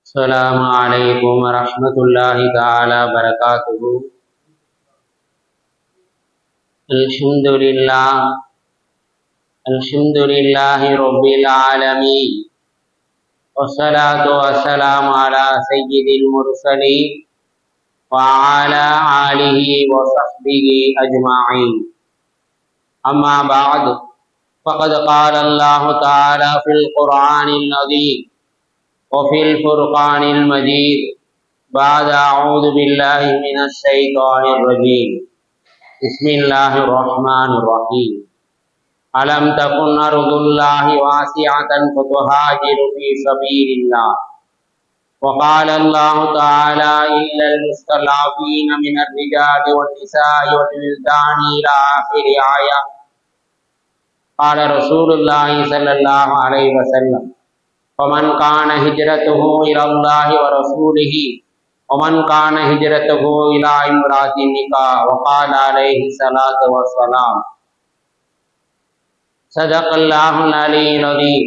السلام عليكم ورحمة الله تعالى وبركاته. الحمد لله رب العالمين، والصلاة والسلام على سيد المرسلين وعلى آله وصحبه أجمعين. أما بعد، فقد قال الله تعالى في القرآن العظيم وفي الفرقان المجيد بعد أعوذ بالله من الشيطان الرجيم. بسم الله الرحمن الرحيم. ألم تكن أرض الله واسعة فتهاجر في سبيل الله. وقال الله تعالى إلا المستضعفين من الرجال والنساء والولدان إلى آخر آية. قال رسول الله صلى الله عليه وسلم: ومن كان هجرته إلى الله ورسوله ومن كان هجرته إلى امرأة نكاح. وقال عليه الصلاة والسلام: صدق الله العلي العظيم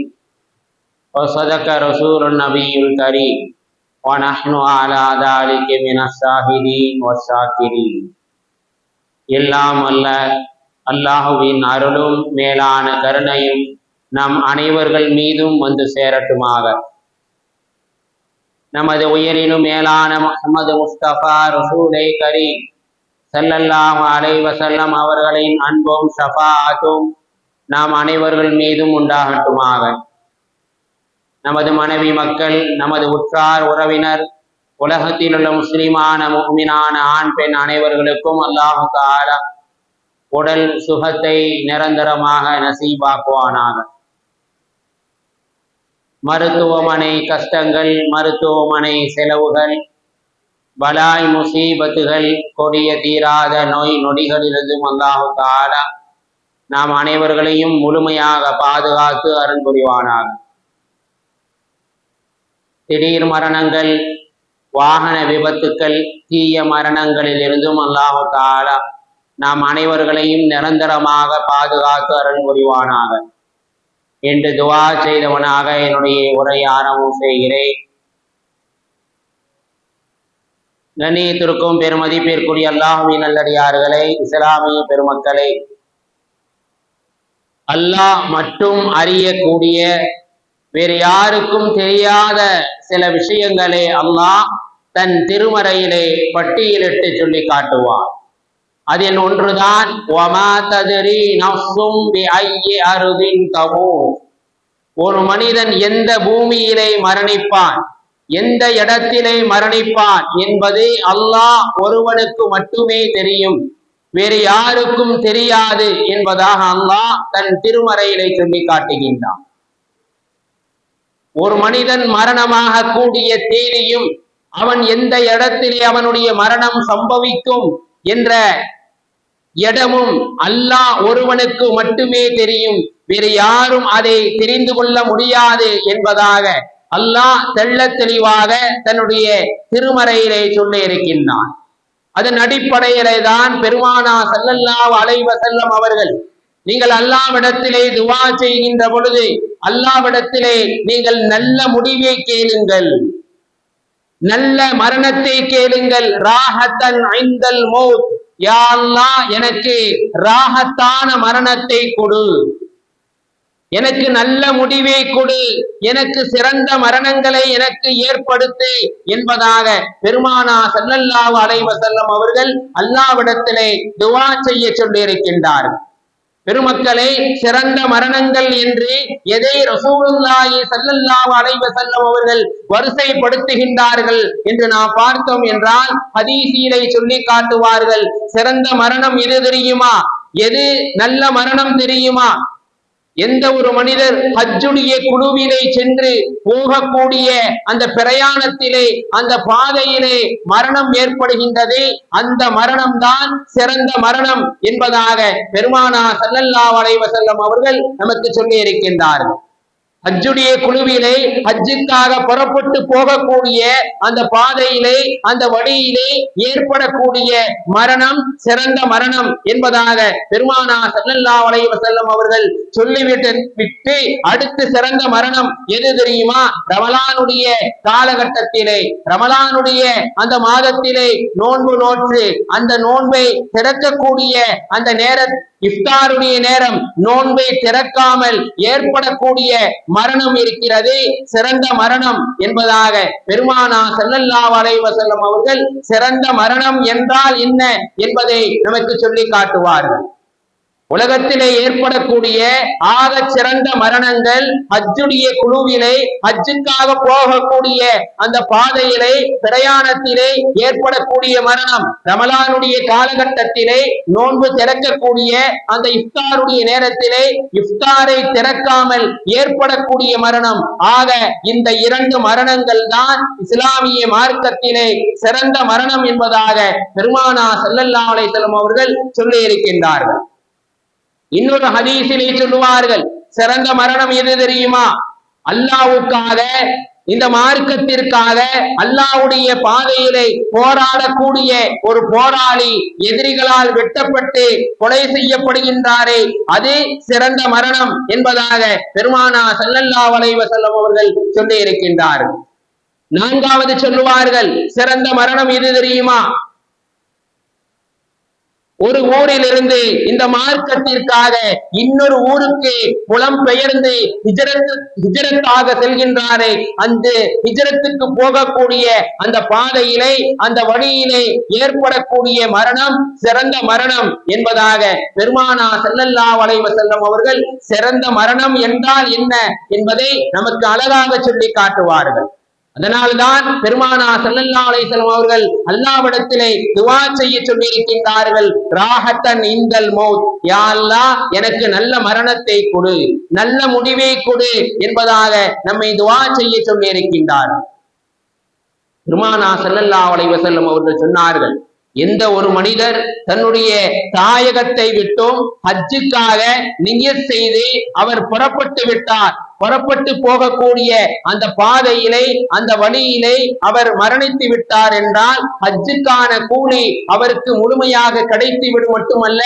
وصدق رسول النبي الكريم ونحن على ذلك من الشاهدين والشاكرين. எல்லாம் அல்ல அல்லாஹுவின் அருளும் மேலான கருணையும் நம் அனைவர்கள் மீதும் வந்து சேரட்டுமாக. நமது உயிரினும் மேலான முஹம்மது முஸ்தபா ரசூலை கரீம் ஸல்லல்லாஹு அலைஹி வஸல்லம் அவர்களின் அன்பும் ஷஃபாஅத்தும் நாம் அனைவர்கள் மீதும் உண்டாகட்டுமாக. நமது மனைவி மக்கள், நமது உற்றார் உறவினர், உலகத்தில் உள்ள முஸ்லிமான முஃமினான ஆண் பெண் அனைவர்களுக்கும் அல்லாஹு தஆலா உடல் சுகத்தை நிரந்தரமாக நசீபாக்குவானாக. மருத்துவமனை கஷ்டங்கள், மருத்துவமனை செலவுகள், பலாய் முசீபத்துகள், கொடிய தீராத நோய் நொடிகளிலிருந்தும் அல்லாஹு தஆலா நாம் அனைவர்களையும் முழுமையாக பாதுகாத்து அருள் புரிவானாக. திடீர் மரணங்கள், வாகன விபத்துக்கள், தீய மரணங்களில் இருந்தும் அல்லாஹு தஆலா நாம் அனைவர்களையும் நிரந்தரமாக பாதுகாத்து அருள் புரிவானாக என்று துவா செய்தவனாக என்னுடைய உரையை ஆரம்பம் செய்கிறேன். கண்ணியத்திற்கும் பெருமதிப்பிற்குரிய அல்லாஹ்வின் நல்லடியார்களே, இஸ்லாமிய பெருமக்களே, அல்லாஹ் மட்டும் அறியக்கூடிய, வேறு யாருக்கும் தெரியாத சில விஷயங்களை அல்லாஹ் தன் திருமறையிலே பட்டியலிட்டு சொல்லி காட்டுவார். அதில் ஒன்றுதான் வமா தத்ரி நஃப்ஸும் பிஅய்யி அர்தின் தமூத். ஒரு மனிதன் எந்த பூமியிலே மரணிப்பான், எந்த இடத்திலே மரணிப்பான் என்பது அல்லாஹ் ஒருவனுக்கு மட்டுமே தெரியும், வேறு யாருக்கும் தெரியாது என்பதாக அல்லாஹ் தன் திருமறையிலே சொல்லி காட்டுகின்றான். ஒரு மனிதன் மரணமாக கூடிய தேதியும் அவன் எந்த இடத்திலே அவனுடைய மரணம் சம்பவிக்கும் என்ற இடமும் அல்லாஹ் ஒருவனுக்கு மட்டுமே தெரியும், வேறு யாரும் அதை தெரிந்து கொள்ள முடியாது என்பதாக அல்லாஹ் தெள்ள தெளிவாக தன்னுடைய திருமறையிலே சொல்லி இருக்கின்றான். அதன் அடிப்படையிலே தான் பெருமானார் ஸல்லல்லாஹு அலைஹி வஸல்லம் அவர்கள், நீங்கள் அல்லாஹ்விடத்திலே துஆ செய்கின்ற பொழுது அல்லாஹ்விடத்திலே நீங்கள் நல்ல முடிவை கேளுங்கள், நல்ல மரணத்தை கேளுங்கள். ராஹத்தன் ஐந்தல் மௌத், யா அல்லாஹ் எனக்கு ராஹத்தான மரணத்தை கொடு, எனக்கு நல்ல முடிவை கொடு, எனக்கு சிறந்த மரணங்களை எனக்கு ஏற்படுத்து என்பதாக பெருமானார் ஸல்லல்லாஹு அலைஹி வஸல்லம் அவர்கள் அல்லாஹ்விடத்திலே துஆ செய்ய சொல்லி இருக்கின்றார்கள். பெருமக்களே, சிறந்த மரணங்கள் என்று எதை ரசூலுல்லாஹி ஸல்லல்லாஹு அலைஹி வஸல்லம் அவர்கள் வரிசைப்படுத்துகின்றார்கள் என்று நாம் பார்த்தோம் என்றால், ஹதீஸிலே சொல்லி காட்டுவார்கள். சிறந்த மரணம் எது தெரியுமா? எது நல்ல மரணம் தெரியுமா? எந்த ஒரு மனிதர் ஹஜ்ஜுடைய குழுவிலே சென்று போகக்கூடிய அந்த பிரயாணத்திலே, அந்த பாதையிலே மரணம் ஏற்படுகின்றது, அந்த மரணம் தான் சிறந்த மரணம் என்பதாக பெருமானார் ஸல்லல்லாஹு அலைஹி வஸல்லம் அவர்கள் நமக்கு சொல்லி இருக்கின்றார்கள். ஹஜ்ஜுடைய குழுவிலே ஹஜ்ஜுக்காக புறப்பட்டு போகக்கூடிய அந்த பாதையிலே அந்த வழியிலே ஏற்படக்கூடிய மரணம் சிறந்த மரணம் என்பதாக பெருமானார் ஸல்லல்லாஹு அலைஹி வஸல்லம் அவர்கள் சொல்லிவிட்டு அடுத்து சிறந்த மரணம் எது தெரியுமா? ரமலானுடைய காலகட்டத்திலே ரமலானுடைய அந்த மாதத்திலே நோன்பு நோற்று அந்த நோன்பை திறக்கக்கூடிய அந்த இஃப்தாருடைய நேரம் நோன்பை திறக்காமல் ஏற்படக்கூடிய மரணம் இருக்கிறது சிறந்த மரணம் என்பதாக பெருமானார் ஸல்லல்லாஹு அலைஹி வஸல்லம் அவர்கள் சிறந்த மரணம் என்றால் என்ன என்பதை நமக்கு சொல்லி காட்டுவார்கள். உலகத்திலே ஏற்படக்கூடிய ஆக சிறந்த மரணங்கள் ஹஜ்ஜுடைய குழுவிலே ஹஜ்ஜுக்காக போகக்கூடிய அந்த பாதையிலே பிரயாணத்திலே ஏற்படக்கூடிய மரணம், ரமலானுடைய காலகட்டத்திலே நோன்பு திறக்கக்கூடிய அந்த இஃப்தாருடைய நேரத்திலே இஃப்தாரை திறக்காமல் ஏற்படக்கூடிய மரணம். ஆக இந்த இரண்டு மரணங்கள் தான் இஸ்லாமிய மார்க்கத்திலே சிறந்த மரணம் என்பதாக பெருமானார் ஸல்லல்லாஹு அலைஹி வஸல்லம் அவர்கள் சொல்லி இருக்கின்றார்கள். இன்னொரு ஹதீஸிலே சொல்லுவார்கள், சிறந்த மரணம் எது தெரியுமா? அல்லாஹ்வுக்காக இந்த மார்க்கத்திற்காக அல்லாஹ்வுடைய பாதையிலே போராடக்கூடிய ஒரு போராளி எதிரிகளால் வெட்டப்பட்டு கொலை செய்யப்படுகின்றாரே அது சிறந்த மரணம் என்பதாக பெருமானார் ஸல்லல்லாஹு அலைஹி வஸல்லம் அவர்கள் சொல்லி இருக்கின்றார்கள். நான்காவது சொல்லுவார்கள், சிறந்த மரணம் எது தெரியுமா? ஒரு ஊரில் இருந்து இந்த மார்க்கத்திற்காக இன்னொரு ஊருக்கு புலம்பெயர்ந்து ஹிஜ்ரத்தாக செல்கின்றாரே அந்த ஹிஜ்ரத்துக்கு போகக்கூடிய அந்த பாதையிலே அந்த வழியிலே ஏற்படக்கூடிய மரணம் சிறந்த மரணம் என்பதாக பெருமானார் ஸல்லல்லாஹு அலைஹி வஸல்லம் அவர்கள் சிறந்த மரணம் என்றால் என்ன என்பதை நமக்கு அழகாக சொல்லி காட்டுவார்கள். அதனால்தான் பெருமானார் ஸல்லல்லாஹு அலைஹி வஸல்லம் அவர்கள் அல்லாஹ்விடத்திலே துஆ செய்ய சொல்லி இருக்கின்றார்கள், ராஹத்தன் இந்தல் மௌத், யா அல்லாஹ் எனக்கு நல்ல மரணத்தை கொடு, நல்ல முடிவை கொடு என்பதாக நம்மை துஆ செய்ய சொல்லி இருக்கின்றார்கள். பெருமானார் ஸல்லல்லாஹு அலைஹி வஸல்லம் அவர்கள் சொன்னார்கள், எந்த ஒரு மனிதர் தன்னுடைய தாயகத்தை விட்டும் ஹஜ்ஜுக்காக நியத் செய்து அவர் புறப்பட்டு விட்டார், புறப்பட்டு போகக்கூடிய அந்த பாதையிலே அந்த வழியிலே அவர் மரணித்து விட்டார் என்றால் ஹஜ்ஜுக்கான கூலி அவருக்கு முழுமையாக கிடைத்து விடும் மட்டுமல்ல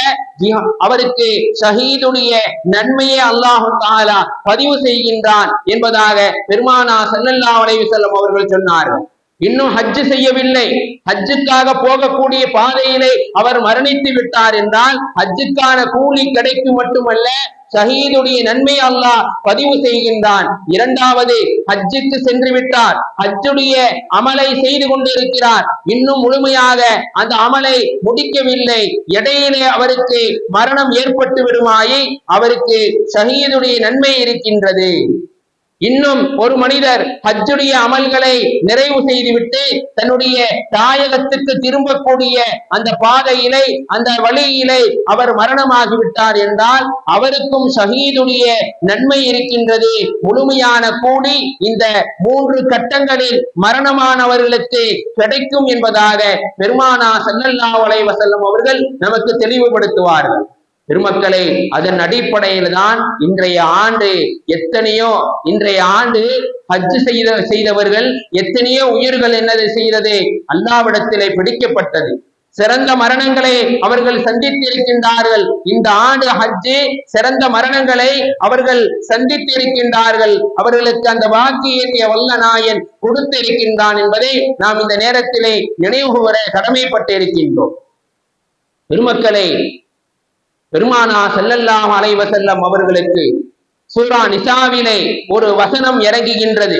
அவருக்கு ஷஹீதுடைய நன்மையை அல்லாஹ் தஆலா பதிவு செய்கின்றான் என்பதாக பெருமானார் ஸல்லல்லாஹு அலைஹி வஸல்லம் அவர்கள் சொன்னார்கள். இன்னும் ஹஜ்ஜு செய்யவில்லை, ஹஜ்ஜுக்காக போகக்கூடிய பாதையிலே அவர் மரணித்து விட்டார் என்றால் ஹஜ்ஜுக்கான கூலி கிடைக்கும் மட்டுமல்ல ஷஹீதுடைய நன்மை அல்லாஹ் பதிவு செய்கின்றான். இரண்டாவது, ஹஜ்ஜுக்கு சென்று விட்டார், ஹஜ்ஜுடைய அமலை செய்து கொண்டிருக்கிறார், இன்னும் முழுமையாக அந்த அமலை முடிக்கவில்லை, இடையிலே அவருக்கு மரணம் ஏற்பட்டு விடுமாயை அவருக்கு ஷஹீதுடைய நன்மை இருக்கின்றது. இன்னும் ஒரு மனிதர் ஹஜ்ஜுடைய அமல்களை நிறைவு செய்துவிட்டு தன்னுடைய தாயகத்துக்கு திரும்பக்கூடிய அந்த பாதையிலே அந்த வழியிலே அவர் மரணமாகிவிட்டார் என்றால் அவருக்கும் ஷஹீதுடைய நன்மை இருக்கின்றது. முழுமையான கூலி இந்த 3 கட்டங்களில் மரணமானவர்களுக்கு கிடைக்கும் என்பதாக பெருமானார் ஸல்லல்லாஹு அலைஹி வஸல்லம் அவர்கள் நமக்கு தெளிவுபடுத்துவார்கள். பெருமக்களே, அதன் அடிப்படையில் தான் இன்றைய ஆண்டு ஹஜ் செய்தவர்கள் எத்தனையோ உயிர்கள் என்னது செய்தது, அல்லாஹ்விடத்திலே பிடிக்கப்பட்டது. சிறந்த மரணங்களை அவர்கள் சந்தித்திருக்கின்றார்கள். இந்த ஆண்டு ஹஜ்ஜு சிறந்த மரணங்களை அவர்கள் சந்தித்திருக்கின்றார்கள். அவர்களுக்கு அந்த வாக்கியத்தை வல்ல நாயன் கொடுத்திருக்கின்றான் என்பதை நாம் இந்த நேரத்திலே நினைவு கூற கடமைப்பட்டிருக்கின்றோம். பெருமக்களே, பெருமானார் ஸல்லல்லாஹு அலைஹி வஸல்லம் அவர்களுக்கு சூரா நிசாவிலே ஒரு வசனம் இறங்குகின்றது.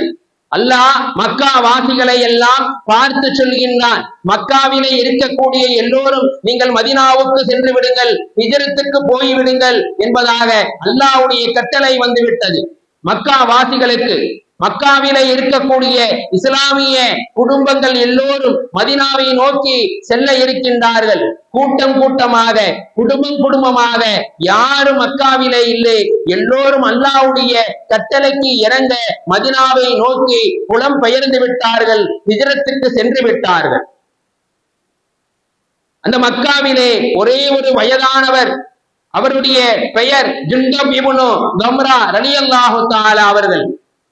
அல்லாஹ் மக்கா வாசிகளை எல்லாம் பார்த்து சொல்கின்றான், மக்காவிலே இருக்கக்கூடிய எல்லோரும் நீங்கள் மதீனாவுக்கு சென்று விடுங்கள், ஹிஜ்ரத்துக்கு போய்விடுங்கள் என்பதாக அல்லாஹ்வுடைய கட்டளை வந்துவிட்டது. மக்கா வாசிகளுக்கு மக்காவிலே இருக்கக்கூடிய இஸ்லாமிய குடும்பங்கள் எல்லோரும் மதீனாவை நோக்கி செல்ல இருக்கின்றார்கள். கூட்டம் கூட்டமாக குடும்பமாக யாரும் மக்காவிலே இல்லை, எல்லோரும் அல்லாஹ்வுடைய கட்டளைக்கு இறங்க மதீனாவை நோக்கி புலம் பெயர்ந்து விட்டார்கள், ஹிஜ்ரத்துக்கு சென்று விட்டார்கள். அந்த மக்காவிலே ஒரே ஒரு வயதானவர் அவருடைய பெயர் ஜுந்தப் இப்னு தம்ரா ரலியல்லாஹு தஆலா அவர்கள்.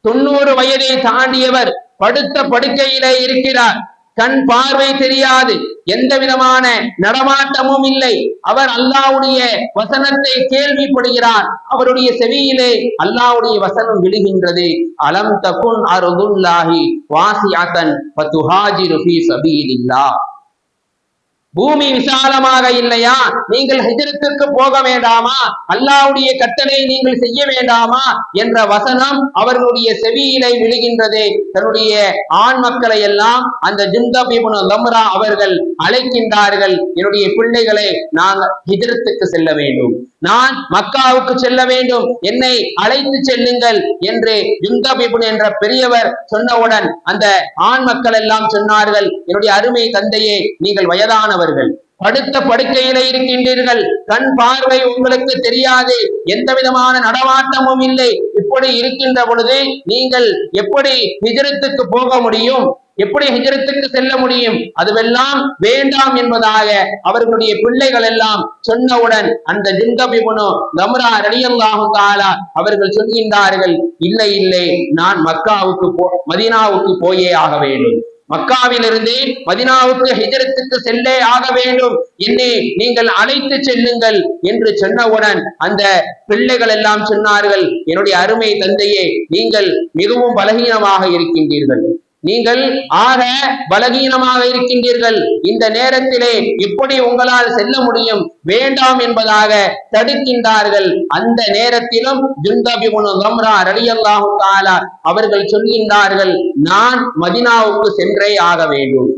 90 வயதை தாண்டியவர், படுத்த படுக்கையிலே இருக்கிறார். கண் பார்வை தெரியாது, எந்த விதமான நடமாட்டமும் இல்லை. அவர் அல்லாஹ்வுடைய வசனத்தை கேள்விப்படுகிறார். அவருடைய செவியிலே அல்லாஹ்வுடைய வசனம் விழுகின்றது. அலம் தகுன் அர்துல்லாஹி வாசிஅத்தன் ஃபதுஹாஜிரு ஃபீ ஸபீலில்லாஹ். பூமி விசாலமாக இல்லையா? நீங்கள் ஹிஜ்ரத்துக்கு போக வேண்டாமா? அல்லாஹ்வுடைய கட்டளை நீங்கள் செய்ய வேண்டாமா என்ற வசனம் அவர்களுடைய செவியிலே விழுகின்றது. தன்னுடைய ஆண் மக்களை எல்லாம் அந்த ஜுந்தப் இப்னு தம்ரா அவர்கள் அழைக்கின்றார்கள். என்னுடைய பிள்ளைகளை நாங்கள் ஹிஜ்ரத்துக்கு செல்ல வேண்டும், நான் மக்காவுக்கு செல்ல வேண்டும், என்னை அழைத்து செல்லுங்கள் என்று ஜுந்தப் இப்னு என்ற பெரியவர் சொன்னவுடன் அந்த ஆண் மக்கள் எல்லாம் சொன்னார்கள், என்னுடைய அருமை தந்தையே, நீங்கள் வயதானவர், படுத்த படுக்கையில இருக்கின்றீர்கள், கண் பார்வை உங்களுக்கு தெரியாது, எந்த விதமான நடமாட்டமும் இல்லை. இப்படி இருக்கின்ற பொழுது நீங்கள் எப்படி ஹிஜ்ரத்துக்கு போக முடியும்? எப்படி ஹிஜ்ரத்துக்கு செல்ல முடியும்? அதுவெல்லாம் வேண்டாம் என்பதாக அவர்களுடைய பிள்ளைகள் எல்லாம் சொன்னவுடன் அந்த ஜுந்தப் இப்னு தம்ரா ரலியல்லாஹு தஆலா அவர்கள் சொல்கின்றார்கள், இல்லை இல்லை, நான் மதீனாவுக்கு போயே ஆக வேண்டும், மக்காவிலிருந்து மதீனாவுக்கு ஹிஜ்ரத்துக்கு செல்லே ஆக வேண்டும், என்னை நீங்கள் அழைத்து செல்லுங்கள் என்று சொன்னவுடன் அந்த பிள்ளைகள் எல்லாம் சொன்னார்கள், என்னுடைய அருமை தந்தையே, நீங்கள் மிகவும் பலகீனமாக இருக்கின்றீர்கள், நீங்கள் ஆக பலகீனமாக இருக்கின்றீர்கள், இந்த நேரத்திலே எப்படி உங்களால் செல்ல முடியும்? வேண்டாம் என்பதாக தடுக்கின்றார்கள். அந்த நேரத்திலும் ஜுந்தப் இப்னு தம்ரா ரலியல்லாஹு தஆலா அவர்கள் சொல்கின்றார்கள், நான் மதீனாவுக்கு சென்றே ஆக வேண்டும்.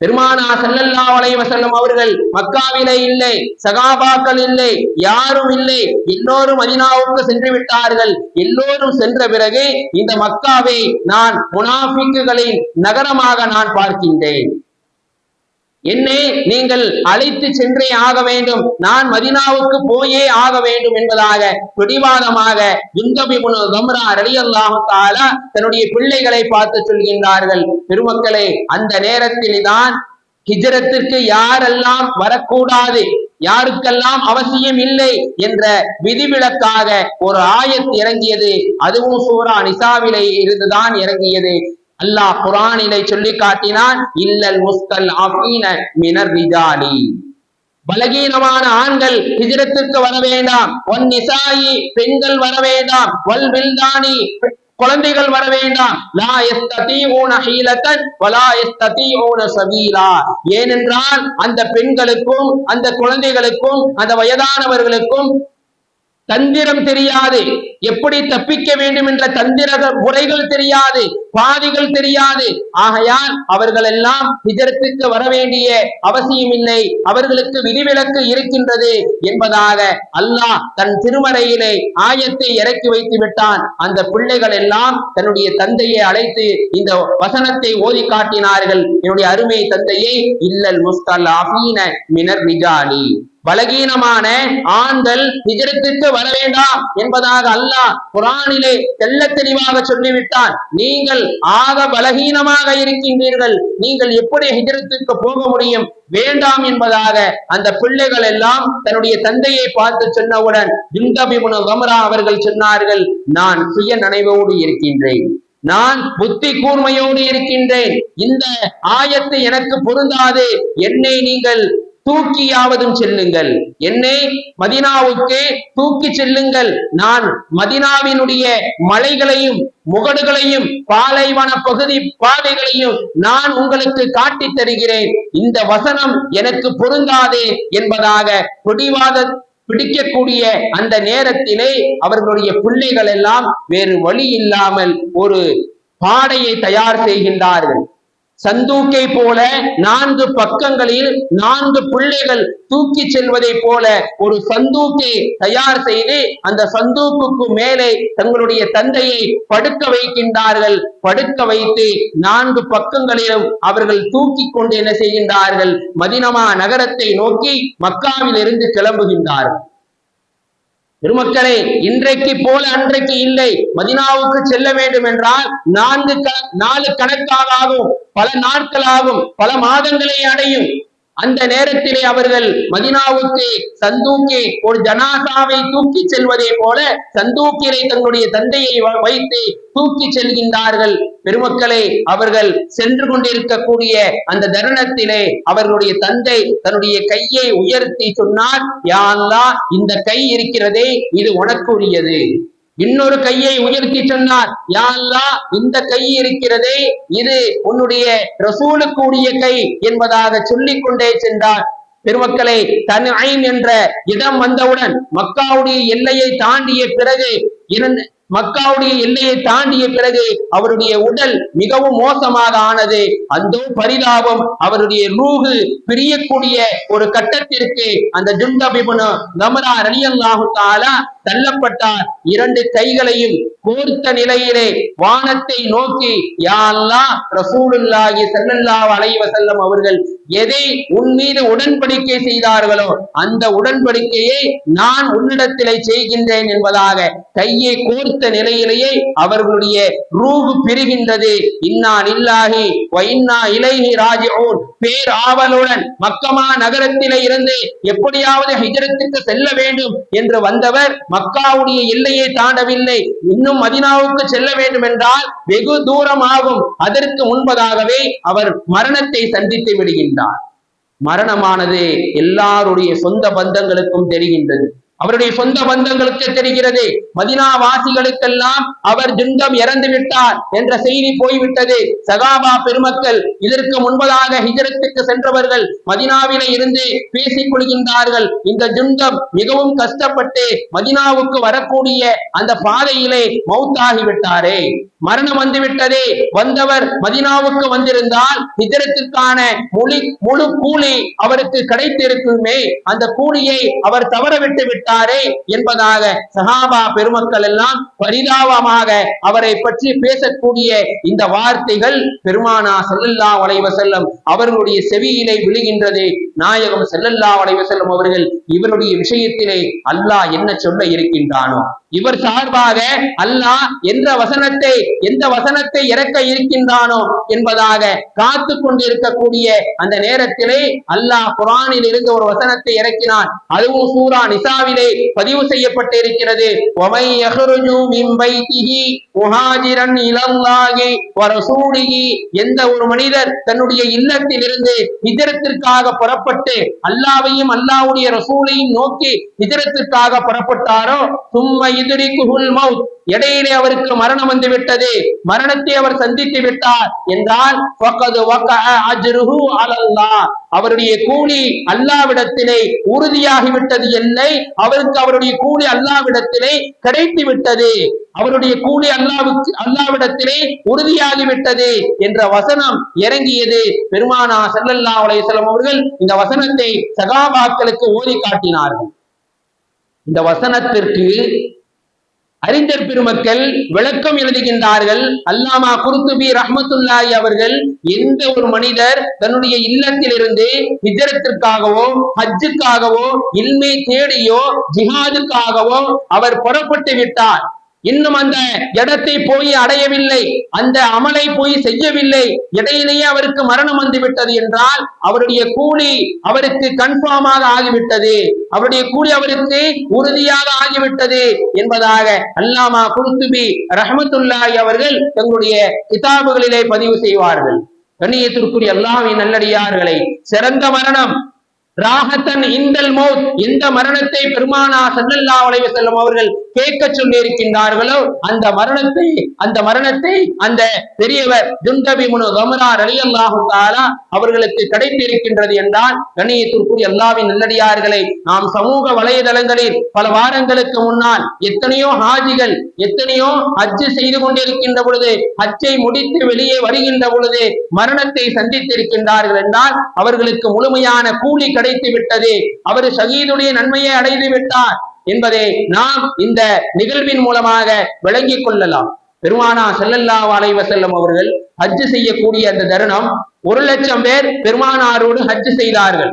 பெருமானார் ஸல்லல்லாஹு அலைஹி வஸல்லம் அவர்கள் மக்காவிலே இல்லை, சகாபாக்கள் இல்லை, யாரும் இல்லை, எல்லோரும் மதீனாவுக்கு சென்று விட்டார்கள். எல்லோரும் சென்ற பிறகு இந்த மக்காவை நான் முனாஃபிக்குகளின் நகரமாக நான் பார்க்கின்றேன், என்னை நீங்கள் அழைத்து சென்றே ஆக வேண்டும், நான் மதீனாவுக்கு போயே ஆக வேண்டும் என்பதாக பிடிவாதமாக ஜுந்தப் இப்னு தம்ரா ரலியல்லாஹு தஆலா தன்னுடைய பிள்ளைகளை பார்த்து சொல்கின்றார்கள், பெருமக்களே, அந்த நேரத்தில் தான் ஹிஜ்ரத்திற்கு யாரெல்லாம் வரக்கூடாது, யாருக்கெல்லாம் அவசியம் இல்லை என்ற விதிவிலக்காக ஒரு ஆயத் இறங்கியது. அதுவும் சூரா நிசாவிலே இருந்துதான் இறங்கியது. அல்லாஹ் குர்ஆனிலே சொல்லி காட்டினான், இல்லல் முஸ்தல்அஃபீன மினர் ரிஜாலி, பலகீனமான ஆண்கள் ஹிஜ்ரத்திற்கு வர வேண்டாம், ஒன் நிசாயி, பெண்கள் வர வேண்டாம், வல் வில்தானி, குழந்தைகள் வர வேண்டாம், லா யஸ்ததீஊன ஹீலத்தன் வலா யஸ்ததீஊன சபீலா, ஏனென்றால் அந்த பெண்களுக்கும் அந்த குழந்தைகளுக்கும் அந்த வயதானவர்களுக்கும் தந்திரம் தெரியாது, எப்படி தப்பிக்க வேண்டும் என்ற தந்திர முறைகள் தெரியாது, பாதைகள் தெரியாது. ஆகையால் அவர்கள் எல்லாம் ஹிஜ்ரத்துக்கு வர வேண்டிய அவசியம் இல்லை, அவர்களுக்கு விதிவிலக்கு இருக்கின்றது என்பதாக அல்லாஹ் தன் திருமறையிலே ஆயத்தை இறக்கி வைத்து விட்டான். அந்த பிள்ளைகள் எல்லாம் தன்னுடைய தந்தையை அழைத்து இந்த வசனத்தை ஓதி காட்டினார்கள், என்னுடைய அருமை தந்தையை, இல்லல் முஸ்தல்அஃபீன மினர் ரிஜாலி, பலகீனமான ஆண்கள் ஹிஜ்ரத்துக்கு வர வேண்டாம் என்பதாக அல்லாஹ் குர்ஆனிலே தெள்ள தெளிவாக சொல்லிவிட்டான். நீங்கள் ஆக பலகீனமாக இருக்கின்றீர்கள், நீங்கள் எப்படி ஹிஜ்ரத்துக்கு போக முடியும்? வேண்டாம் என்பதாக அந்த பிள்ளைகள் எல்லாம் தன்னுடைய தந்தையை பார்த்து சொன்னவுடன் ஜுந்தப் இப்னு தம்ரா அவர்கள் சொன்னார்கள், நான் சுய நினைவோடு இருக்கின்றேன், நான் புத்தி கூர்மையோடு இருக்கின்றேன், இந்த ஆயத்து எனக்கு பொருந்தாது, என்னை நீங்கள் தூக்கியாவதும் செல்லுங்கள், என்னை மதீனாவுக்கு தூக்கி செல்லுங்கள், நான் மதீனாவினுடைய மலைகளையும் முகடுகளையும் பாலைவன பகுதி பாதைகளையும் நான் உங்களுக்கு காட்டி தருகிறேன், இந்த வசனம் எனக்கு பொருந்தாதே என்பதாக பிடிக்கக்கூடிய அந்த நேரத்திலே அவர்களுடைய பிள்ளைகள் எல்லாம் வேறு வழி இல்லாமல் ஒரு பாடையை தயார் செய்கின்றார்கள். சந்தூக்கை போல 4 பக்கங்களில் 4 பிள்ளைகள் தூக்கி செல்வதை போல ஒரு சந்தூக்கை தயார் செய்து அந்த சந்தூக்குக்கு மேலே தங்களுடைய தந்தையை படுக்க வைக்கின்றார்கள். படுக்க வைத்து 4 பக்கங்களிலும் அவர்கள் தூக்கி கொண்டு என்ன செய்கின்றார்கள்? மதீனா நகரத்தை நோக்கி மக்காவில் இருந்து கிளம்புகின்றார்கள். பெருமக்களே, இன்றைக்கு போல அன்றைக்கு இல்லை. மதீனாவுக்கு செல்ல வேண்டும் என்றால் 4 கணக்காக ஆகும், பல நாட்களாகும், பல மாதங்களை அடையும். அந்த நேரத்திலே அவர்கள் மதீனாவுக்கு சந்தூக்கி ஒரு ஜனாசாவை தூக்கி செல்வதே போல சந்தூக்கிலே தங்களுடைய தந்தையை வைத்து தூக்கி செல்கின்றார்கள். பெருமக்களே, அவர்கள் சென்று கொண்டிருக்கக்கூடிய அந்த தருணத்திலே அவர்களுடைய தந்தை தன்னுடைய கையை உயர்த்தி சொன்னார், யா அல்லாஹ், இந்த கை இருக்கிறதே இது உனக்கு உரியது. இன்னொரு கையை உயர்த்தி சொன்னார், யா அல்லாஹ், இந்த கை இருக்கிறதே இது உன்னுடைய ரசூலுக்கு உரிய கை என்பதாக சொல்லிக் கொண்டே சென்றார். பெருமக்களை, தன்ஐம் என்ற இடம் வந்தவுடன் மக்காவுடைய எல்லையை தாண்டிய பிறகு மக்காவுடைய எல்லையை தாண்டிய பிறகு அவருடைய உடல் மிகவும் மோசமாக ஆனது. அந்த பரிதாபம் அவருடைய ரூஹு பிரியக்கூடிய ஒரு கட்டத்திற்கு அந்த ஜுண்டப் இப்னு கம்ரா ரலியல்லாஹு தஆலா தள்ளப்பட்டார். இரண்டு கைகளையும் கோர்த்த நிலையிலே வானத்தை நோக்கி, யா அல்லாஹ், ரசூலுல்லாஹி ஸல்லல்லாஹு அலைஹி வஸல்லம் அவர்கள் எதை உன் மீது உடன்படிக்கை செய்தார்களோ அந்த உடன்படிக்கையை நான் உன்னிடத்திலே செய்கின்றேன் என்பதாக கையை கோர்த்த நிலையிலேயே அவர்களுடைய ரூஹ் பிரிகின்றது. இன்னா லில்லாஹி வ இன்னா இலைஹி ராஜிஊன். பேராவலுடன் மக்கமா நகரத்திலே இருந்து எப்படியாவது ஹிஜ்ரத்துக்கு செல்ல வேண்டும் என்று வந்தவர் மக்காவுடைய எல்லையை தாண்டவில்லை. இன்னும் மதீனாவுக்கு செல்ல வேண்டும் என்றால் வெகு தூரம் ஆகும். அதற்கு முன்பதாகவே அவர் மரணத்தை சந்தித்து விடுகின்றார். மரணமானது எல்லாருடைய சொந்த பந்தங்களுக்கும் தெரிகின்றது. அவருடைய சொந்த பந்தங்களுக்கு தெரிகிறது. மதீனா வாசிகளுக்கெல்லாம் அவர் ஜுண்டம் இறந்து விட்டார் என்ற செய்தி போய்விட்டது. சகாபா பெருமக்கள் இதற்கு முன்பதாக ஹிஜ்ரத்துக்கு சென்றவர்கள் மதீனாவிலே இருந்து பேசிக் கொள்கின்றார்கள், இந்த ஜுண்டம் மிகவும் கஷ்டப்பட்டு மதீனாவுக்கு வரக்கூடிய அந்த பாதையிலே மௌத்தாகி விட்டாரே, மரணம் வந்துவிட்டதே. வந்தவர் மதீனாவுக்கு வந்திருந்தால் ஹிஜ்ரத்திற்கான முழு கூலி அவருக்கு கிடைத்திருக்குமே, அந்த கூலியை அவர் தவறவிட்டு விட்டாரே என்பதாக சஹாபா பெருமக்கள் எல்லாம் பரிதாபமாக அவரை பற்றி பேசக்கூடிய இந்த வார்த்தைகள் பெருமானா ஸல்லல்லாஹு அலைஹி வஸல்லம் அவர்களுடைய செவியிலே விழுகின்றது. நாயகம் ஸல்லல்லாஹு அலைஹி வஸல்லம் அவர்கள் இவருடைய விஷயத்திலே அல்லாஹ் என்ன சொல்ல இருக்கின்றானோ, இவர் சார்பாக அல்லாஹ் எந்த வசனத்தை இறக்க இருக்கின்றானோ என்பதாக காத்து கொண்டிருக்கக்கூடிய அந்த நேரத்திலே அல்லாஹ் குர்ஆனில் இருந்து ஒரு வசனத்தை இறக்கினான். அதுவும் சூரா நிசாவிலே பதிவு செய்யப்பட்டு இருக்கிறது. வமை யஹ்ருஜு மின் பைத்திஹி முஹாஜிரன் இலல்லாஹி வ ரசூலிஹி. எந்த ஒரு மனிதர் தன்னுடைய இல்லத்தில் இருந்து ஹிஜ்ரத்திற்காக புறப்பட்டு அல்லாஹ்வையும் அல்லாஹ்வுடைய ரசூலையும் நோக்கி ஹிஜ்ரத்திற்காக புறப்பட்டாரோ, சும்ம யுத்ரிகுல் மௌத், இடையிலே அவருக்கு மரணம் வந்து விட்டது, மரணத்தை அவர் சந்தித்து விட்டார் என்றால் ஃபக்கத் வகஅ அஜ்ருஹு அலல்லாஹ், அவருடைய கூலி அல்லாஹ்விடத்திலே உறுதியாகிவிட்டது. இல்லை, அவருக்கு அவருடைய கூலி அல்லாஹ்விடத்திலே கிடைத்து விட்டது, அவருடைய கூலி அல்லாஹ்விடத்திலே உறுதியாகிவிட்டது என்ற வசனம் இறங்கியது. பெருமானா ஸல்லல்லாஹு அலைஹி வஸல்லம் அவர்கள் இந்த வசனத்தை சகாபாக்களுக்கு ஓதி காட்டினார்கள். இந்த வசனத்திற்கு அறிஞர் பெருமக்கள் விளக்கம் எழுதுகின்றார்கள். அல்லாமா குர்துபி ரஹ்மத்துல்லாஹி அவர்கள், எந்த ஒரு மனிதர் தன்னுடைய இல்லத்திலிருந்து ஹிஜ்ரத்திற்காகவோ ஹஜ்ஜுக்காகவோ இல்மை தேடியோ ஜிஹாதுக்காகவோ அவர் புறப்பட்டு விட்டார், இன்னும் அந்த இடத்தை போய் அடையவில்லை, அந்த அமலை போய் செய்யவில்லை, இடையிலேயே அவருக்கு மரணம் வந்து விட்டது என்றால் அவருடைய கூலி அவருக்கு கன்ஃபார்மாக ஆகிவிட்டது, அவருடைய கூலி அவருக்கு உறுதியாக ஆகிவிட்டது என்பதாக அல்லாமா குர்துபி ரஹ்மத்துல்லாஹி அவர்கள் தங்களுடைய கிதாபுகளிலே பதிவு செய்வார்கள். கண்ணியத்திற்குரிய அல்லாஹ்வின் நல்லடியார்களே, சிறந்த மரணம் ராஹத்தன் இந்தல் மௌத், இந்த மரணத்தை பெருமானா ஸல்லல்லாஹு அலைஹி வஸல்லம் அவர்கள் கேட்க சொல்லி இருக்கின்றார்களோ அந்த மரணத்தை அந்த பெரியவர் ஜுண்டப் இப்னு கம்ரா ரலியல்லாஹு தஆலா அவர்களுக்கு கிடைத்திருக்கின்றது என்றால், கண்ணியத்திற்குரிய அல்லாஹ்வின் நல்லடியார்களை, நாம் சமூக வலைதளங்களில் பல வாரங்களுக்கு முன்னால் எத்தனையோ ஹாஜிகள் எத்தனையோ ஹஜ் செய்து கொண்டிருக்கின்ற பொழுது, ஹஜ்ஜை முடித்து வெளியே வருகின்ற பொழுது மரணத்தை சந்தித்திருக்கின்றார்கள் என்றால் அவர்களுக்கு முழுமையான கூலி கிடைத்து விட்டது, அவர் ஷஹீதுடைய நன்மையை அடைந்து விட்டார் என்பதை நாம் இந்த நிகழ்வின் மூலமாக விளங்கிக் கொள்ளலாம். பெருமானா ஸல்லல்லாஹு அலைஹி வஸல்லம் அவர்கள் ஹஜ் செய்யக்கூடிய அந்த தருணம் 1,00,000 பேர் பெருமானாரோடு ஹஜ் செய்தார்கள்.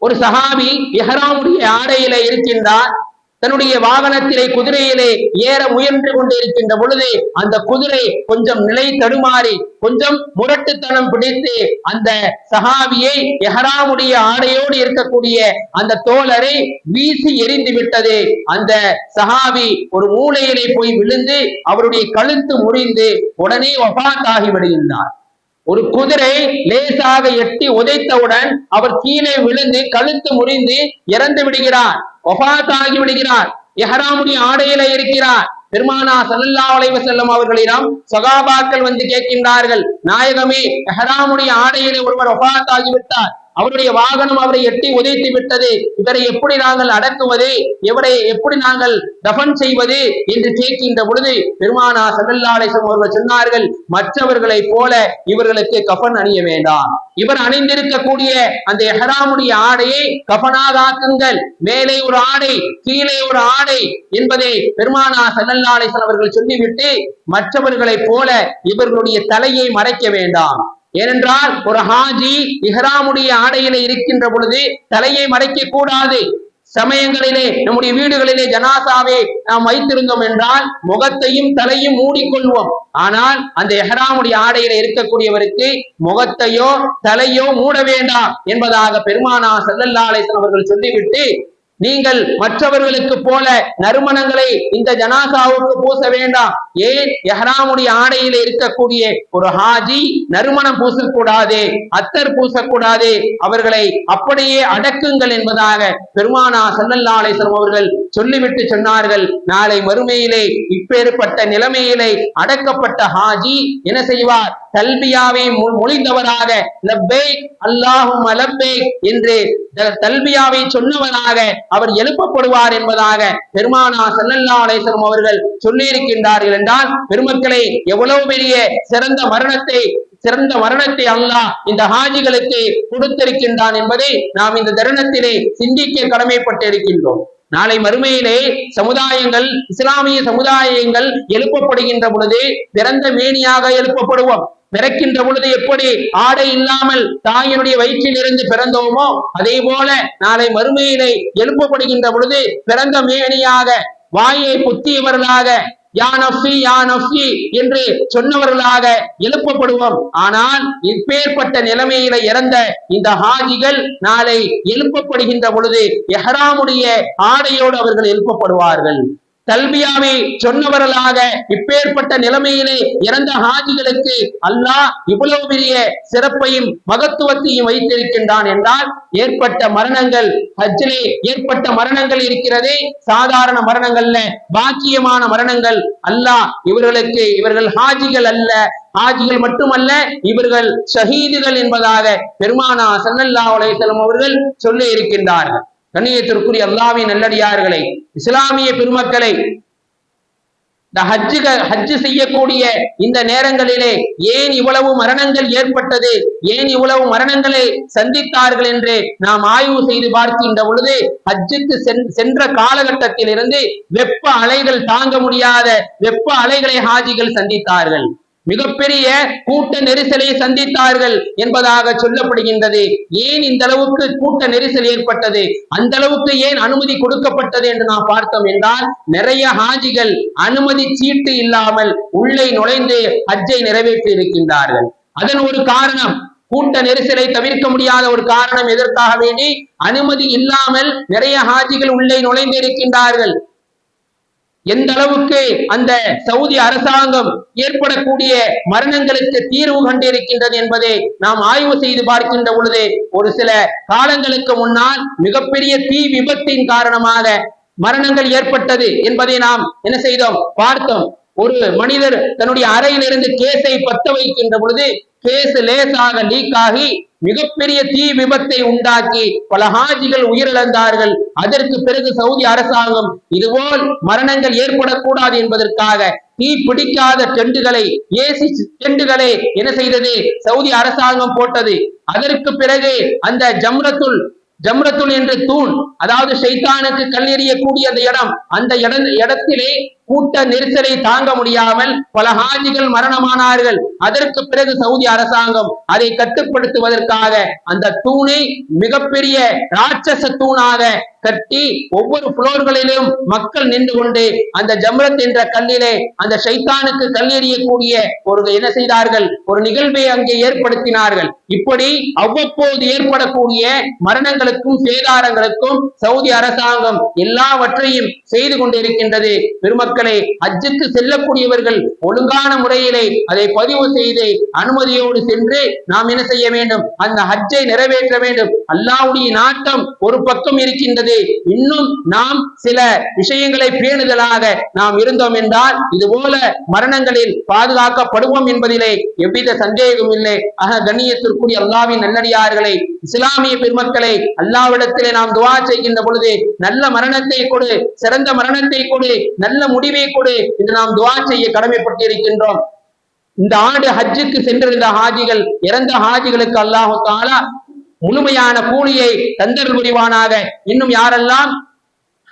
ஒரு சஹாபி இஹ்ராமுடைய ஆடையில இருக்கின்றார். தன்னுடைய வாகனத்திலே குதிரையிலே ஏற முயன்று கொண்டிருக்கின்ற பொழுது அந்த குதிரை கொஞ்சம் நிலை தடுமாறி கொஞ்சம் முரட்டுத்தனம் பிடித்து அந்த சஹாபியை எஹ்ராமுடைய ஆடையோடு இருக்கக்கூடிய அந்த தோழரை வீசி எரிந்து விட்டது. அந்த சஹாபி ஒரு மூலையிலே போய் விழுந்து அவருடைய கழுத்து முறிந்து உடனே வஃபாத் ஆகி விடுகின்றார். ஒரு குதிரை லேசாக எட்டி உதைத்தவுடன் அவர் கீழே விழுந்து கழுத்து முறிந்து இறந்து விடுகிறார், வஃபாத் ஆகி விடுகிறார். இஹ்ராமுடைய ஆடையில இருக்கிறார். பெருமானா ஸல்லல்லாஹு அலைஹி வஸல்லம் அவர்களிடம் சகாபாக்கள் வந்து கேட்கின்றார்கள், நாயகமே, இஹ்ராமுடைய ஆடையிலே ஒருவர் வஃபாத் ஆகிவிட்டார், அவருடைய வாகனம் அவரை எட்டி உதைத்து விட்டது, இவரை எப்படி நாங்கள் அடக்குவது, இவரை எப்படி நாங்கள் தஃபன் செய்வது என்று கேட்கின்ற பொழுது பெருமானா ஸல்லல்லாஹு அலைஹி வஸல்லம் அவர்கள் சொன்னார்கள், மற்றவர்களை போல இவர்களுக்கு கஃபன் அணிய வேண்டாம், இவர் அணிந்திருக்கக்கூடிய அந்த இஹ்ராமுடைய ஆடையை கஃபனாக ஆக்குங்கள், மேலே ஒரு ஆடை கீழே ஒரு ஆடை என்பதை பெருமானா ஸல்லல்லாஹு அலைஹி வஸல்லம் அவர்கள் சொல்லிவிட்டு மற்றவர்களை போல இவர்களுடைய தலையை மறைக்க வேண்டாம். ஏனென்றால் ஒரு ஹாஜி இஹ்ராமுடைய ஆடையிலே இருக்கின்ற பொழுது தலையை மறைக்க கூடாது. சமயங்களிலே நம்முடைய வீடுகளிலே ஜனாசாவை நாம் வைத்திருந்தோம் என்றால் முகத்தையும் தலையும் மூடிக்கொள்வோம். ஆனால் அந்த இஹ்ராமுடைய ஆடையில இருக்கக்கூடியவருக்கு முகத்தையோ தலையோ மூட வேண்டாம் என்பதாக பெருமானா ஸல்லல்லாஹு அலைஹி வஸல்லம் அவர்கள் சொல்லிவிட்டு, நீங்கள் மற்றவர்களுக்கு போல நறுமணங்களை இந்த ஜனாசாவுக்கு பூச வேண்டாம். ஏன்? இஹ்ராமுடைய ஆடையில இருக்கக்கூடிய ஒரு ஹாஜி நறுமணம் பூசக்கூடாது, அத்தர் பூசக்கூடாது, அவர்களை அப்படியே அடக்குங்கள் என்பதாக பெருமானா ஸல்லல்லாஹு அலைஹி வஸல்லம் அவர்கள் சொல்லிவிட்டு சொன்னார்கள், நாளை மறுமையிலே இப்பேற்பட்ட நிலைமையிலே அடக்கப்பட்ட ஹாஜி என்ன செய்வார்? தல்பியாவை மொழிந்தவராக லப்பைக் அல்லாஹும்ம லப்பைக் என்று தல்பியாவை சொன்னவராக அவர் எழுப்பப்படுவார் என்பதாக பெருமானா ஸல்லல்லாஹு அலைஹி வஸல்லம் அவர்கள் சொல்லி இருக்கின்றார்கள். என்றால் பெருமக்களை, எவ்வளவு பெரிய சிறந்த மரணத்தை அல்லாஹ் இந்த ஹாஜிகளுக்கு கொடுத்திருக்கின்றான் என்பதை நாம் இந்த தருணத்திலே சிந்திக்க கடமைப்பட்டு இருக்கின்றோம். நாளை மறுமையிலே சமுதாயங்கள், இஸ்லாமிய சமுதாயங்கள் எழுப்பப்படுகின்ற பொழுது பிறந்த மேனியாக எழுப்பப்படுவோம். பிறக்கின்ற பொழுது எப்படி ஆடை இல்லாமல் தாயினுடைய வயிற்றில் இருந்து பிறந்தோமோ அதே போல நாளை மறுமையிலே எழுப்பப்படுகின்ற பொழுது பிறந்த மேனியாக, வாயை புத்தியவர்களாக, யா நஃப்ஸி யா நஃப்ஸி என்று சொன்னவர்களாக எழுப்பப்படுவோம். ஆனால் இப்பேற்பட்ட நிலைமையில இறந்த இந்த ஹாஜிகள் நாளை எழுப்பப்படுகின்ற பொழுது இஹ்ராமுடைய ஆடையோடு அவர்கள் எழுப்பப்படுவார்கள். தல்பியாவை சொன்னவர்களாக இப்பேற்பட்ட நிலைமையிலே இறந்த ஹாஜிகளுக்கு அல்லாஹ் இவ்வளவு பெரிய சிறப்பையும் மகத்துவத்தையும் வைத்திருக்கின்றான் என்றால், ஏற்பட்ட மரணங்கள், ஹஜ்ஜிலே ஏற்பட்ட மரணங்கள் இருக்கிறதே, சாதாரண மரணங்கள்ல பாக்கியமான மரணங்கள். அல்லாஹ் இவர்கள் ஹாஜிகள் அல்ல, ஹாஜிகள் மட்டுமல்ல, இவர்கள் ஷஹீதுகள் என்பதாக பெருமானா ஸல்லல்லாஹு அலைஹி வஸல்லம் அவர்கள் சொல்லி இருக்கின்றார்கள். கண்ணியத்திற்குரிய அல்லாஹ்வின் நல்லடியார்களை, இஸ்லாமிய பெருமக்களை, இந்த ஹஜ்ஜு செய்யக்கூடிய இந்த நேரங்களிலே ஏன் இவ்வளவு மரணங்கள் ஏற்பட்டது, ஏன் இவ்வளவு மரணங்களை சந்தித்தார்கள் என்று நாம் ஆய்வு செய்து பார்க்கின்ற பொழுது, ஹஜ்ஜுக்கு சென்ற காலகட்டத்தில் இருந்து வெப்ப அலைகள் தாங்க முடியாத வெப்ப அலைகளை ஹாஜிகள் சந்தித்தார்கள். மிகப்பெரிய கூட்ட நெரிசலை சந்தித்தார்கள் என்பதாக சொல்லப்படுகின்றது. ஏன் இந்த அளவுக்கு கூட்ட நெரிசல் ஏற்பட்டது, அந்த அளவுக்கு ஏன் அனுமதி கொடுக்கப்பட்டது என்று நாம் பார்த்தோம் என்றால், நிறைய ஹாஜிகள் அனுமதி சீட்டு இல்லாமல் உள்ளே நுழைந்து ஹஜ்ஜை நிறைவேற்றி இருக்கின்றார்கள். அதன் ஒரு காரணம், கூட்ட நெரிசலை தவிர்க்க முடியாத ஒரு காரணம், எதற்காக வேண்டி அனுமதி இல்லாமல் நிறைய ஹாஜிகள் உள்ளே நுழைந்து இருக்கின்றார்கள். எந்த அளவுக்கு அந்த சவுதி அரசாங்கம் ஏற்படக்கூடிய மரணங்களுக்கு தீர்வு கண்டிருக்கின்றது என்பதை நாம் ஆய்வு செய்து பார்க்கின்ற பொழுது, ஒரு சில காலங்களுக்கு முன்னால் மிகப்பெரிய தீ விபத்தின் காரணமாக மரணங்கள் ஏற்பட்டது என்பதை நாம் என்ன செய்தோம்? பார்த்தோம். ஒரு மனிதர் தன்னுடைய அறையிலிருந்து கேஸை பத்த வைக்கின்ற பொழுது கேஸ் லேசாக லீக் ஆகி மிகப்பெரிய தீ விபத்தை உண்டாக்கி பல ஹாஜிகள் உயிரிழந்தார்கள். அதற்கு பிறகு சவுதி அரசாங்கம் இதுபோல் மரணங்கள் ஏற்படக்கூடாது என்பதற்காக தீ பிடிக்காத டெண்டுகளை, ஏசி டெண்டுகளை என்ன செய்தது? சவுதி அரசாங்கம் போட்டது. அதற்கு பிறகு அந்த ஜம்ரத்துல் என்ற தூண், அதாவது ஷைத்தானுக்கு கல்லெறியக்கூடிய அந்த இடத்திலே கூட்ட நெரிசலை தாங்க முடியாமல் பல ஹாஜிகள் மரணமானார்கள். அதற்கு பிறகு சவுதி அரசாங்கம் அதை கட்டுப்படுத்துவதற்காக அந்த தூணை மிகப்பெரிய ராட்சச தூணாக கட்டி ஒவ்வொரு புலோர்களிலும் மக்கள் நின்று கொண்டு அந்த ஜம்ரத் என்ற கல்லிலே அந்த ஷைத்தானுக்கு கல்லெறியக்கூடிய என்ன செய்தார்கள், ஒரு நிகழ்வை அங்கே ஏற்படுத்தினார்கள். இப்படி அவ்வப்போது ஏற்படக்கூடிய மரணங்களுக்கும் சேதாரங்களுக்கும் சவுதி அரசாங்கம் எல்லாவற்றையும் செய்து கொண்டிருக்கின்றது. பெருமக்களை, ஹஜ்ஜுக்கு செல்லக்கூடியவர்கள் ஒழுங்கான முறையிலே அதை பதிவு செய்து அனுமதியோடு சென்று நாம் என்ன செய்ய வேண்டும், அந்த ஹஜ்ஜை நிறைவேற்ற வேண்டும். அல்லாஹ்வுடைய நாட்டம் ஒரு பக்கம் இருக்கின்றது. இன்னும் நாம் சில விஷயங்களை பேணுதலாக நாம் இருந்தோம் என்றால் இது போல மரணங்களில் பாதுகாக்கப்படுவோம் என்பதிலே எவ்வித சந்தேகமும் இல்லை. ஆக கண்ணியத்திற்குரிய அல்லாஹ்வின் நல்லடியார்களை, இஸ்லாமிய பெருமக்களை, அல்லாஹ்விடத்திலே நாம் துஆ செய்கின்ற பொழுது நல்ல மரணத்தை கொடு, சிறந்த மரணத்தை கொடு, நல்ல முடிவை கொடு என்று நாம் துஆ செய்ய கடமைப்பட்டிருக்கின்றோம். இந்த ஆண்டு ஹஜ்ஜுக்கு சென்றிருந்த ஹாஜிகள், இறந்த ஹாஜிகளுக்கு அல்லாஹ் தஆலா முழுமையான கூலியை தந்தருள் புரிவானாக. இன்னும் யாரெல்லாம்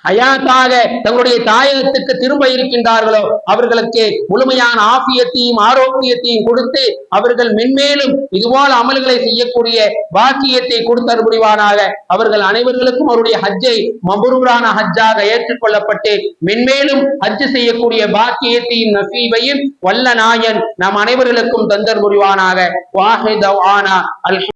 ஹயாத்தாக தங்களுடைய தாயகத்துக்கு திரும்ப இருக்கின்றார்களோ அவர்களுக்கு முழுமையான ஆஃபியத்தையும் ஆரோக்கியத்தையும் கொடுத்து அவர்கள் மென்மேலும் இதுபோல அமல்களை செய்யக்கூடிய பாக்கியத்தை கொடுத்தருள் புரிவானாக. அவர்கள் அனைவர்களுக்கும் அவருடைய ஹஜ்ஜை மபரூரான ஹஜ்ஜாக ஏற்றுக்கொள்ளப்பட்டு மென்மேலும் ஹஜ் செய்யக்கூடிய பாக்கியத்தையும் நசீபையும் வல்ல நாயன் நம் அனைவர்களுக்கும் தந்தருள் புரிவானாக. வாஹித் தவானா.